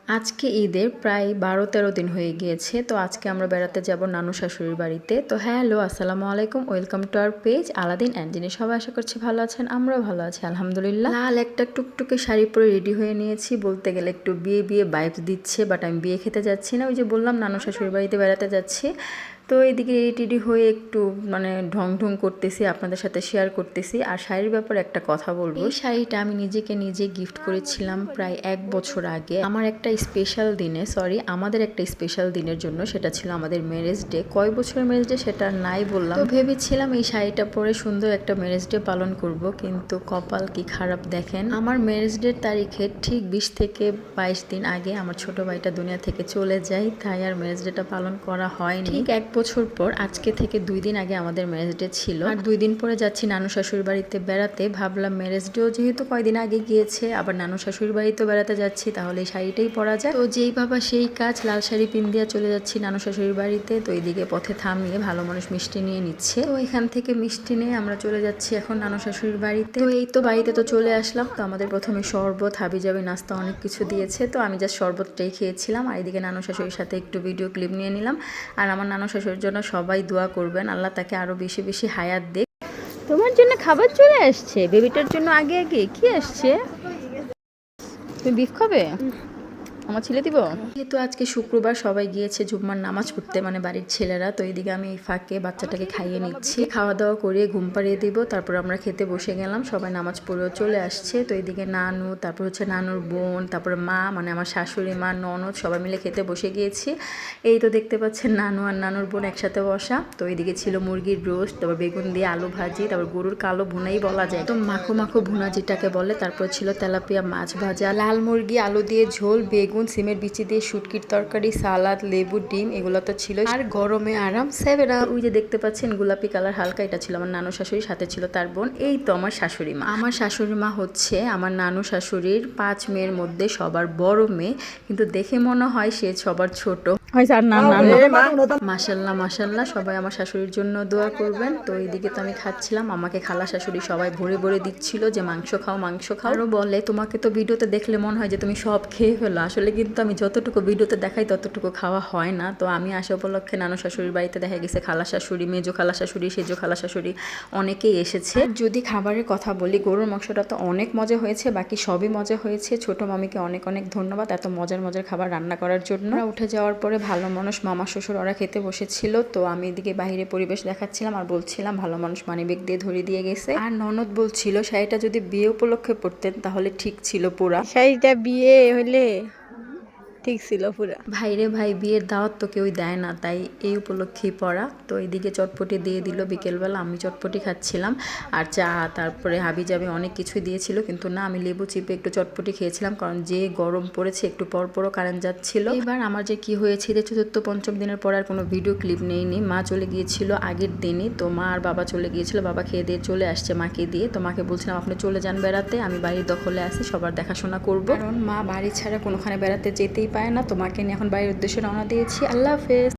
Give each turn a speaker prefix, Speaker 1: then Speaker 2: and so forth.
Speaker 1: আজকে ঈদের প্রায় 12-13 দিন হয়ে গিয়েছে। তো আজকে আমরা বেড়াতে যাব নানু শাশুড়ির বাড়িতে। তো হ্যালো, আসসালামু আলাইকুম, welcome to our page Aladdin and genie. সবাই আশা করছি ভালো আছেন, আমরাও ভালো আছি আলহামদুলিল্লাহ। লাল একটা টুকটুকে শাড়ি পরে রেডি হয়ে নিয়েছি, বলতে গেলে একটু বিয়ে বিয়ে ভাইবস দিচ্ছে, বাট আমি বিয়ে খেতে যাচ্ছি না। ওই যে বললাম নানু শাশুড়ির বাড়িতে বেড়াতে যাচ্ছি। তো এদিকে রেডি হয়ে একটু ঢং ঢং করতেছি, আপনাদের সাথে শেয়ার করতেছি। আর শাড়ির ব্যাপারে একটা কথা বলবো, এই শাড়িটা আমি নিজেকে নিজে গিফট করেছিলাম প্রায় 1 বছর আগে আমাদের একটা স্পেশাল দিনের জন্য। সেটা ছিল আমাদের ম্যারেজ ডে। কয় বছরের ম্যারেজ ডে সেটা নাই বললাম। তো ভেবেছিলাম এই শাড়িটা পরে সুন্দর একটা ম্যারেজ ডে পালন করব, কিন্তু কপাল কি খারাপ দেখেন। আমার ম্যারেজ ডের তারিখের ঠিক 20 থেকে 22 দিন আগে আমার ছোট ভাইটা দুনিয়া থেকে চলে যায়, তাই আর ম্যারেজ ডেটা পালন করা হয়নি। ঠিক 1 বছর পর আজকে থেকে 2 দিন আগে আমাদের ম্যারেজ ডে ছিল, আর 2 দিন পরে যাচ্ছি নানু শাশুড়ির বাড়িতে বেড়াতে। ভাবলাম ম্যারেজ ডেও যেহেতু কয়দিন আগে গিয়েছে, আবার নানু শাশুড়ির বাড়িতেও বেড়াতে যাচ্ছি, তাহলে এই শাড়িটাই পরা যায়। তো যেই ভাবা সেই কাজ, লাল শাড়ি পিন দিয়ে চলে যাচ্ছি নানু শাশুড়ির বাড়িতে। তো এইদিকে পথে থামিয়ে ভালো মানুষ মিষ্টি নিয়ে নিচ্ছে। তো এখান থেকে মিষ্টি নিয়ে আমরা চলে যাচ্ছি এখন নানু শাশুড়ির বাড়িতে। তো এই তো বাড়িতে তো চলে আসলাম। তো আমাদের প্রথমে শরবত, হাবিজাবি নাস্তা অনেক কিছু দিয়েছে। তো আমি জাস্ট শরবতটাই খেয়েছিলাম, আর এদিকে নানু শাশুড়ির সাথে একটু ভিডিও ক্লিপ নিয়ে নিলাম। আর আমার নানু শাশুড়ির জন্য সবাই দোয়া করবেন, আল্লাহ তাকে আরো বেশি বেশি হায়াত দেখ।
Speaker 2: তোমার জন্য খাবার চলে আসছে, বেবিটার জন্য আগে আগে কি আসছে? তুমি বিফ খাবে? আমার ছেলে দিব।
Speaker 1: যেহেতু আজকে শুক্রবার, সবাই গিয়েছে জুম্মার নামাজ পড়তে, বাড়ির ছেলেরা। তো এইদিকে আমি এই ফাঁকে বাচ্চাটাকে খাইয়ে নিচ্ছি, খাওয়া দাওয়া করে ঘুম পাড়িয়ে দিব, তারপর আমরা খেতে বসে গেলাম। সবাই নামাজ পড়েও চলে আসছে। তো এইদিকে নানু, তারপর হচ্ছে নানুর বোন, তারপর মা, আমার শাশুড়ি মা, ননদ, সবাই মিলে খেতে বসে গিয়েছি। এই তো দেখতে পাচ্ছেন নানু আর নানুর বোন একসাথে বসা। তো এইদিকে ছিল মুরগির রোস্ট, তারপর বেগুন দিয়ে আলু ভাজি, তারপর গরুর কালো ভুনাই বলা যায়, একদম মাখো মাখো ভুনা যেটাকে বলে। তারপর ছিল তেলাপিয়া মাছ ভাজা, লাল মুরগি আলু দিয়ে ঝোল, বেগুন, সিমের বিচি দিয়ে শুটকির তরকারি, সালাদ, লেবু, ডিম, এগুলো তো ছিল। আর গরমে আরাম 7 আপ। ওই যে দেখতে পাচ্ছেন গোলাপি কালার হালকা, এটা ছিল আমার নানু শাশুড়ির, সাথে ছিল তার বোন। এই তো আমার শাশুড়ি মা। আমার শাশুড়ি মা হচ্ছে আমার নানু শাশুড়ির 5 মেয়ের মধ্যে সবার বড় মেয়ে, কিন্তু দেখে মনে হয় সে সবার ছোট। মাশাল্লাহ মাশাল্লাহ, সবাই আমার শাশুড়ির জন্য দোয়া করবেন। তো এইদিকে তো আমি খাচ্ছিলাম, আমাকে খালা শাশুড়ি সবাই ভরে ভরে দিচ্ছিল যে মাংস খাও মাংস খাও। আরও বলে তোমাকে তো ভিডিওতে দেখলে মনে হয় যে তুমি সব খেয়ে ফেলো, আসলে কিন্তু আমি যতটুকু ভিডিওতে দেখাই ততটুকু খাওয়া হয় না। তো আমি আসা উপলক্ষে নানু শাশুড়ির বাড়িতে দেখা গেছে খালা শাশুড়ি, মেজো খালা শাশুড়ি, সেজো খালা শাশুড়ি অনেকেই এসেছে। যদি খাবারের কথা বলি, গরুর মাংসটা তো অনেক মজা হয়েছে, বাকি সবই মজা হয়েছে। ছোট মামিকে অনেক অনেক ধন্যবাদ এত মজার মজার খাবার রান্না করার জন্য। উঠে যাওয়ার পরে ভালো মানুষ মামা শ্বশুর ওরা খেতে বসেছিল। তো আমি এদিকে বাইরে পরিবেশ দেখাচ্ছিলাম আর বলছিলাম ভালো মানুষ মানিব্যাগ দিয়ে ধরিয়ে দিয়ে গেছে। আর ননদ বলছিল শাড়িটা যদি বিয়ে উপলক্ষে পড়তেন তাহলে ঠিক ছিল পুরা।
Speaker 2: শাড়িটা বিয়ে হইলে ঠিক ছিল পুরা।
Speaker 1: ভাইরে ভাই, বিয়ের দাওয়াত তো কেউই দেয় না, তাই এই উপলক্ষেই পড়া। তো এইদিকে চটপটি দিয়ে দিল বিকেলবেলা, আমি চটপটি খাচ্ছিলাম আর চা, তারপরে হাবি যাবে অনেক কিছুই দিয়েছিল, কিন্তু না, আমি লেবু চিপে একটু চটপটি খেয়েছিলাম, কারণ যে গরম পড়েছে একটু পরপরও কারেন্ট যাচ্ছিল। এবার আমার যে কি হয়েছে, যে চতুর্থ পঞ্চম দিনের পর আর কোনো ভিডিও ক্লিপ নেইনি। মা চলে গিয়েছিল আগের দিনই, তো মা আর বাবা চলে গিয়েছিল, বাবা খেয়ে দিয়ে চলে আসছে মাকে দিয়ে। তো মাকে বলছিলাম আপনি চলে যান বেড়াতে, আমি বাড়ির দখলে আছি, সবার দেখাশোনা করবো, কারণ মা বাড়ি ছাড়া কোনোখানে বেড়াতে যেতেই পায় না। তোমাকে নিয়ে এখন বাড়ির উদ্দেশ্যে রওনা দিয়েছি। আল্লাহ হাফেজ।